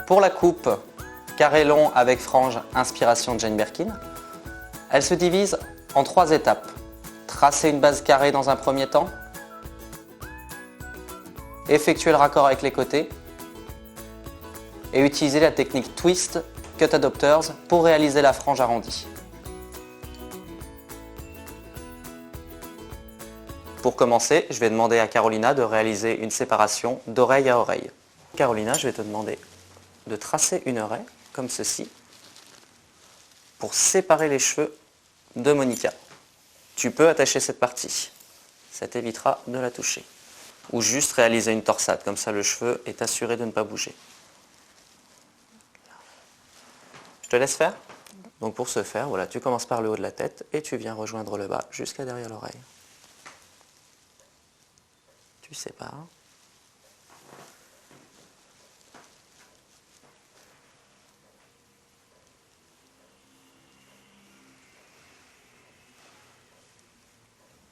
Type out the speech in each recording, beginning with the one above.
Pour la coupe carré long avec frange inspiration Jane Birkin, elle se divise en 3 étapes. Tracer une base carrée dans un premier temps, effectuer le raccord avec les côtés et utiliser la technique Twist Cut Adopters pour réaliser la frange arrondie. Pour commencer, je vais demander à Carolina de réaliser une séparation d'oreille à oreille. Carolina, je vais te demander de tracer une raie comme ceci pour séparer les cheveux de Monica. Tu peux attacher cette partie, ça t'évitera de la toucher. Ou juste réaliser une torsade, comme ça le cheveu est assuré de ne pas bouger. Je te laisse faire. Donc pour ce faire, voilà, tu commences par le haut de la tête et tu viens rejoindre le bas jusqu'à derrière l'oreille. Tu sépares.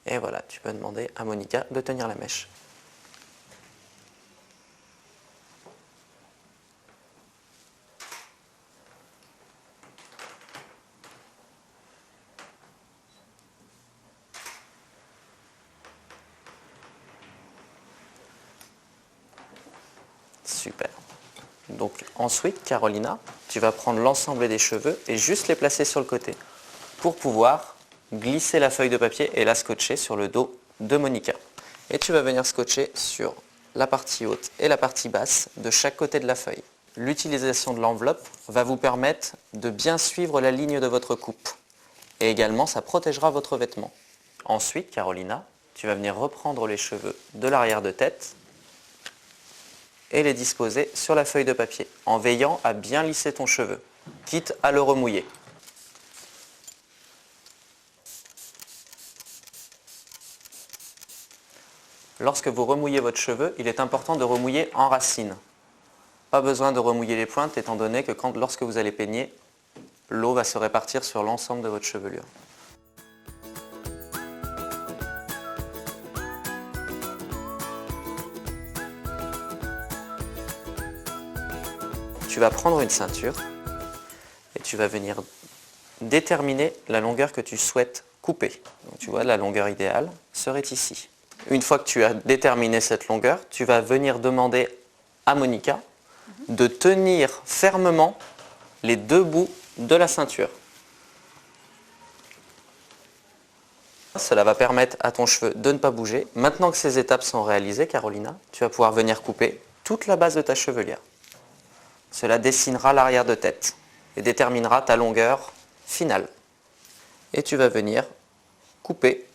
Et voilà, tu peux demander à Monica de tenir la mèche. Super. Donc ensuite, Carolina, tu vas prendre l'ensemble des cheveux et juste les placer sur le côté pour pouvoir glisser la feuille de papier et la scotcher sur le dos de Monica. Et tu vas venir scotcher sur la partie haute et la partie basse de chaque côté de la feuille. L'utilisation de l'enveloppe va vous permettre de bien suivre la ligne de votre coupe. Et également, ça protégera votre vêtement. Ensuite, Carolina, tu vas venir reprendre les cheveux de l'arrière de tête et les disposer sur la feuille de papier, en veillant à bien lisser ton cheveu, quitte à le remouiller. Lorsque vous remouillez votre cheveu, il est important de remouiller en racine. Pas besoin de remouiller les pointes étant donné que lorsque vous allez peigner, l'eau va se répartir sur l'ensemble de votre chevelure. Tu vas prendre une ceinture et tu vas venir déterminer la longueur que tu souhaites couper. Donc, tu vois, la longueur idéale serait ici. Une fois que tu as déterminé cette longueur, tu vas venir demander à Monica de tenir fermement les 2 bouts de la ceinture. Cela va permettre à ton cheveu de ne pas bouger. Maintenant que ces étapes sont réalisées, Carolina, tu vas pouvoir venir couper toute la base de ta chevelure. Cela dessinera l'arrière de tête et déterminera ta longueur finale. Et tu vas venir couper